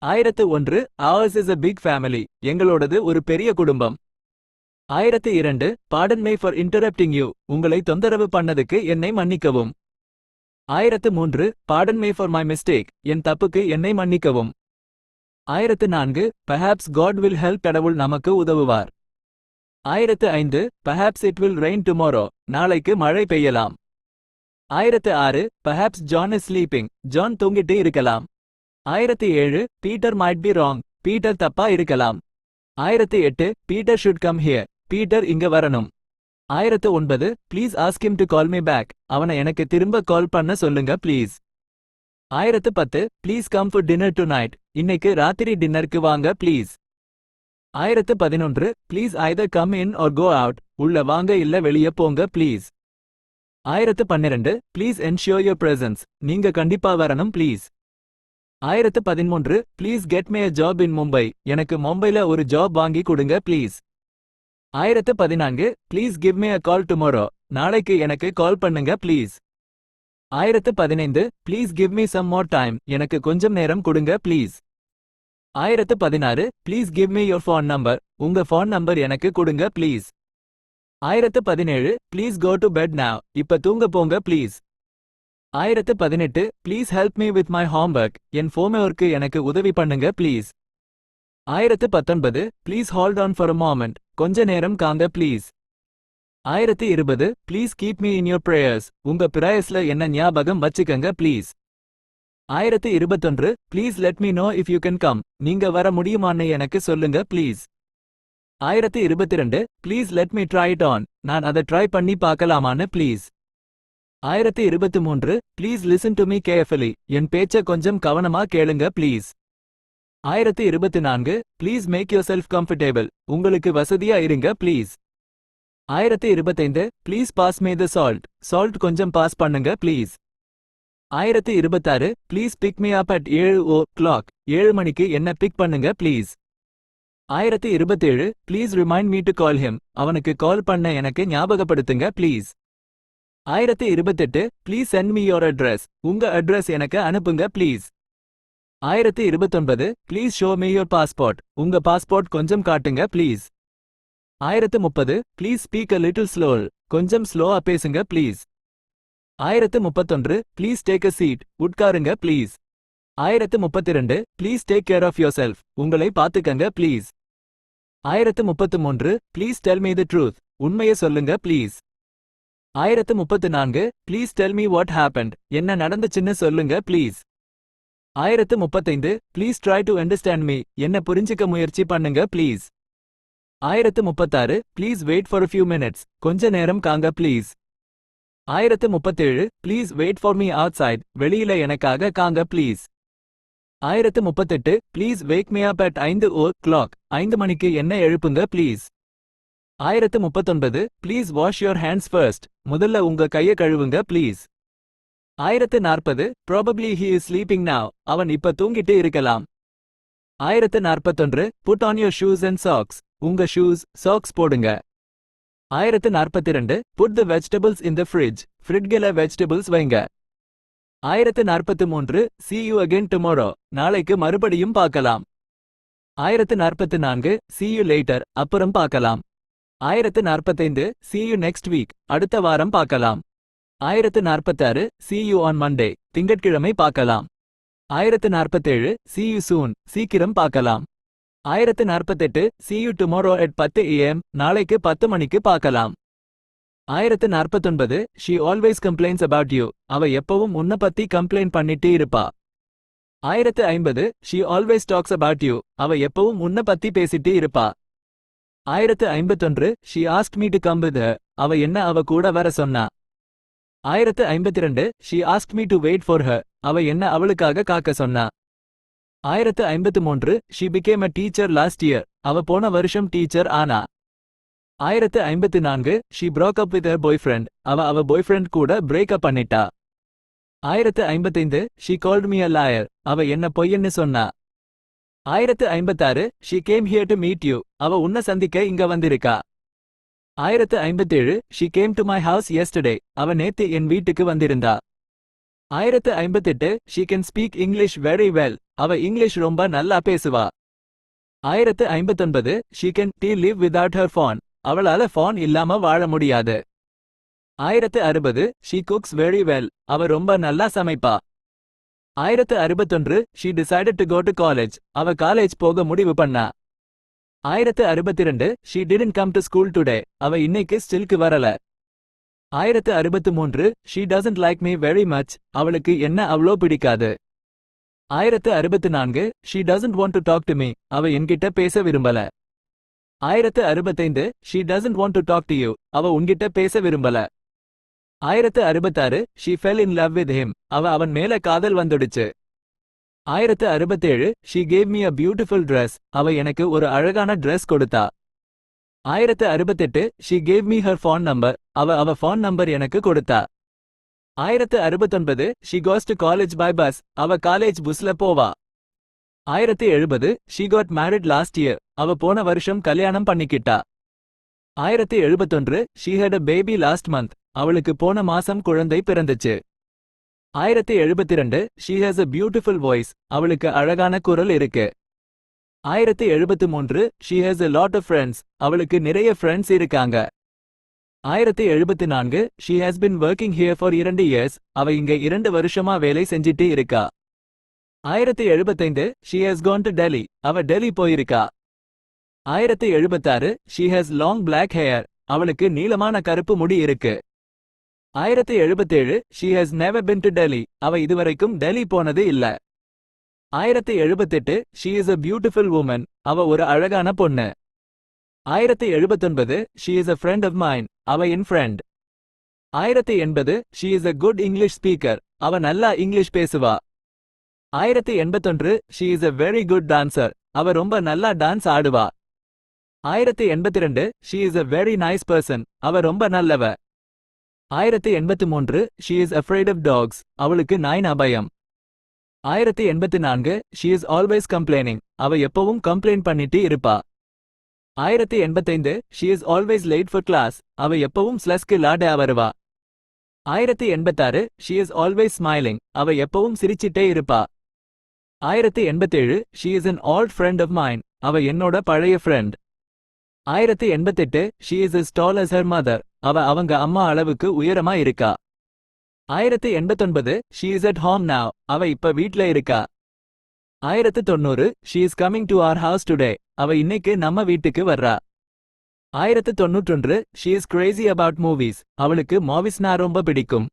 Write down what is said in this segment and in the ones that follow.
1001 ours is a big family. எங்களோடது ஒரு பெரிய குடும்பம். 1002 pardon me for interrupting you. உங்களை தொந்தரவு பண்ணதுக்கு என்னை மன்னிக்கவும். 1003 pardon me for my mistake. என் தப்புக்கு என்னை மன்னிக்கவும். 1004 perhaps God will help. கடவுள் நமக்கு உதவுவார். 1005 perhaps it will rain tomorrow. நாளைக்கு மழை பெய்யலாம். 1006 perhaps John is sleeping. John தூங்கிட்டு இருக்கலாம். 1007 Peter might be wrong. Peter தப்பா இருக்கலாம். 1008 Peter should come here. Peter இங்க வரணும். 1009 please ask him to call me back. அவனை எனக்கு திரும்ப கால் பண்ண சொல்லுங்க please. 1010 please come for dinner tonight. இன்னைக்கு ராத்திரி டின்னருக்கு வாங்க please. 1011 please either come in or go out. உள்ள வாங்க இல்ல வெளிய போங்க please. 1012 please ensure your presence. நீங்க கண்டிப்பா வரணும் please. 1013 please get me a job in Mumbai. எனக்கு மும்பைல ஒரு ஜாப் வாங்கி கொடுங்க please. 1014 please give me a call tomorrow. நாளைக்கு எனக்கு கால் பண்ணுங்க please. 1015 please give me some more time. எனக்கு கொஞ்சம் நேரம் கொடுங்க please. 1016 please give me your phone number. உங்க phone number எனக்கு கொடுங்க please. 1017 please go to bed now. இப்ப தூங்க போங்க please. 1018 please help me with my homework. N homework எனக்கு உதவி பண்ணுங்க please. 1019 please hold on for a moment. கொஞ்ச நேரம் காங்க please. 1020 please keep me in your prayers. உங்க பிரேயர்ஸ்ல என்ன ஞாபகம் வச்சுக்கங்க please. 1021 please let me know if you can come. நீங்க வர முடியுமான்னு எனக்கு சொல்லுங்க please. 1022 please let me try it on. நான் அதை ட்ரை பண்ணி பார்க்கலாமான்னு please. 1023 please listen to me carefully. என் பேச்ச கொஞ்சம் கவனமா கேளுங்க please. 1024 please make yourself comfortable. உங்களுக்கு வசதியா இருங்க please. 1025 please pass me the salt. Salt கொஞ்சம் பாஸ் பண்ணுங்க please. 1026 please pick me up at 7 o'clock. 7 மணிக்கு என்ன பிக் பண்ணுங்க please. 1027 please remind me to call him. அவனுக்கு கால் பண்ண எனக்கு ஞாபகப்படுத்துங்க please. 1028 please send me your address. உங்க அட்ரஸ் எனக்கு அனுப்புங்க please. 1029 please show me your passport. உங்க பாஸ்போர்ட் கொஞ்சம் காட்டுங்க please. 1030 please speak a little slow. கொஞ்சம் ஸ்லோவா பேசுங்க please. 1031 please take a seat. உட்காருங்க please. 1032 please take care of yourself. உங்களை பாத்துக்கங்க please. 1033 please tell me the truth. உண்மையை சொல்லுங்க ப்ளீஸ். 1034 please tell me what happened. என்ன நடந்துச்சுன்னு சொல்லுங்க please. 1035 please try to understand me. என்ன புரிஞ்சுக்க முயற்சி பண்ணுங்க please. 1036 please wait for a few minutes. கொஞ்ச நேரம் காங்க please. 1037 please wait for me outside. வெளியில எனக்காக காங்க please. 1038 please wake me up at 5 o'clock. 5 மணிக்கு என்ன எழுப்புங்க please. 1039 please wash your hands first. முதல்ல உங்க கைய கழுவுங்க please. 1040 probably he is sleeping now. அவன் இப்ப தூங்கிட்டு இருக்கலாம். 1041 put on your shoes and socks. உங்க shoes, socks போடுங்க. 1042 put the vegetables in the fridge. ஃப்ரிட்ஜ்ல vegetables வைங்க. 1043 see you again tomorrow. நாளைக்கு மறுபடியும் பார்க்கலாம். 1044 see you later. அப்புறம் பார்க்கலாம். 1045 see you next week. அடுத்த வாரம் பார்க்கலாம். 1046 see you on Monday. திங்கட்கிழமை பார்க்கலாம். 1047 see you soon. சீக்கிரம் பார்க்கலாம். 1048 see you tomorrow at 10 am. நாளைக்கு 10 மணிக்கு பார்க்கலாம். 1049 she always complains about you. அவ எப்பவும் உன்னை பத்தி கம்ப்ளைண்ட் பண்ணிட்டு இருப்பா. 1050 she always talks about you. அவ எப்பவும் உன்னை பத்தி பேசிட்டு இருப்பா. 1051 she asked me to come with her. அவ என்ன அவ கூட வர சொன்னா. 1052 she asked me to wait for her. அவ என்ன அவளுக்காக காக்க சொன்னா. 1053 she became a teacher last year. அவ போன வருஷம் டீச்சர் ஆனா. 1054 she broke up with her boyfriend. அவ பாய்ஃப்ரெண்ட் கூட பிரேக் அப் பண்ணிட்டா. 1055 she called me a liar. அவ என்ன பொய்யன்னு சொன்னா. 1056 she came here to meet you. அவ உன்னை சந்திக்க இங்க வந்திருக்கா. 1057 she came to my house yesterday. அவ நேத்து என் வீட்டுக்கு வந்திருந்தா. 1058 she can speak English very well. அவ இங்கிலீஷ் ரொம்ப நல்லா பேசுவா. 1059 she can live without her phone. அவளால phone இல்லாம வாழ முடியாது. 1060 she cooks very well. அவ ரொம்ப நல்லா சமைப்பா. 1061 she decided to go to college. அவ காலேஜ் போக முடிவு பண்ணா. 1062 she didn't come to school today. அவ இன்னைக்கு ஸ்டில்க்கு வரல. 1063 she doesn't like me very much. அவளுக்கு என்ன அவ்ளோ பிடிக்காது. 1064 she doesn't want to talk to me. அவ என்கிட்ட பேச விரும்பல. 1065 she doesn't want to talk to you. அவ உன்கிட்ட பேச விரும்பல. 1066 she fell in love with him. அவன் மேல காதல் வந்துடுச்சு. 1067 she gave me a beautiful dress. அவ எனக்கு ஒரு அழகான Dress கொடுத்தா. 1068 she gave me her phone number. அவ phone number எனக்கு கொடுத்தா. 1069 she goes to college by bus. அவ காலேஜ் புஸ்ல போவா. 1070 she got married last year. அவ போன வருஷம் கல்யாணம் பண்ணிக்கிட்டா. 1071 she had a baby last month. அவளுக்கு போன மாசம் குழந்தை பிறந்துச்சு. 1072 she has a beautiful voice. அவளுக்கு அழகான குரல் இருக்கு. 1073 she has a lot of friends. அவளுக்கு நிறைய friends இருக்காங்க. 1074 she has been working here for 2 years. அவ இங்க 2 வருஷமா வேலை செஞ்சிட்டு இருக்கா. 1075 she has gone to Delhi. அவ டெல்லி போயிருக்கா. 1076 she has long black hair. அவளுக்கு நீளமான கருப்பு முடி இருக்கு. 1077 she has never been to Delhi. அவ இதுவரைக்கும் டெல்லி போனது இல்ல. 1078 she is a beautiful woman. அவ ஒரு அழகான பொண்ணு. 1079 she is a friend of mine. அவ என் friend. 1080 she is a good English speaker. அவ நல்லா இங்கிலீஷ் பேசுவா. 1081 she is a very good dancer. அவ ரொம்ப நல்லா dance ஆடுவா. 1082 she is a very nice person. அவ ரொம்ப நல்லவ. 1083 she is afraid of dogs. அவளுக்கு நாய் அபயம். 1084 she is always complaining. அவ எப்பவும் கம்ப்ளைண்ட் பண்ணிட்டு இருப்பா. 1085 she is always late for class. அவ எப்பவும் ஸ்லஸ்க்கு லாட வருவா. 1086 she is always smiling. அவ எப்பவும் சிரிச்சிட்டே இருப்பா. 1087 she is an old friend of mine. அவ என்னோட பழைய friend. 1088 she is as tall as her mother. அவ அவங்க அம்மா அளவுக்கு உயரமா இருக்கா. 1089 she is at home now. அவ இப்ப வீட்ல இருக்கா. 1090 she is coming to our house today. அவ இன்னைக்கு நம்ம வீட்டுக்கு வர்றா. 1091 she is crazy about movies. அவளுக்கு மூவிஸ்னா ரொம்ப பிடிக்கும்.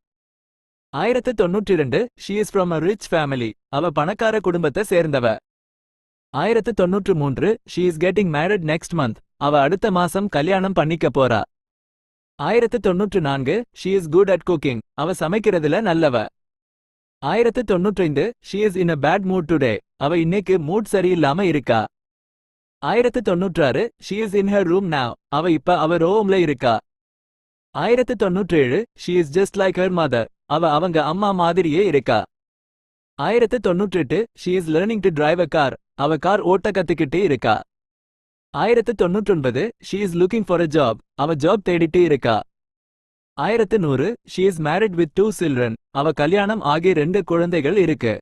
1092 she is from a rich family. அவ பணக்கார குடும்பத்தை சேர்ந்தவ. 1093 she is getting married next month. அவ அடுத்த மாசம் கல்யாணம் பண்ணிக்க போறா. 1094 she is good at cooking. அவ சமைக்கிறதுல நல்லவ. 1095 she is in a bad mood today. அவ இன்னைக்கு மூட் சரியில்லாம இருக்கா. 1096 she is in her room now. அவ இப்ப அவ ரூம்ல இருக்கா. 1097 she is just like her mother. அவ அவங்க அம்மா மாதிரியே இருக்கா. 1098 she is learning to drive a car. அவ கார் ஓட்ட கத்துக்கிட்டே இருக்கா. 1099 she is looking for a job. அவ ஜாப் தேடிட்டு இருக்கா. 1100 she is married with 2 children. அவ கல்யாணம் ஆகி 2 குழந்தைகள் இருக்கு.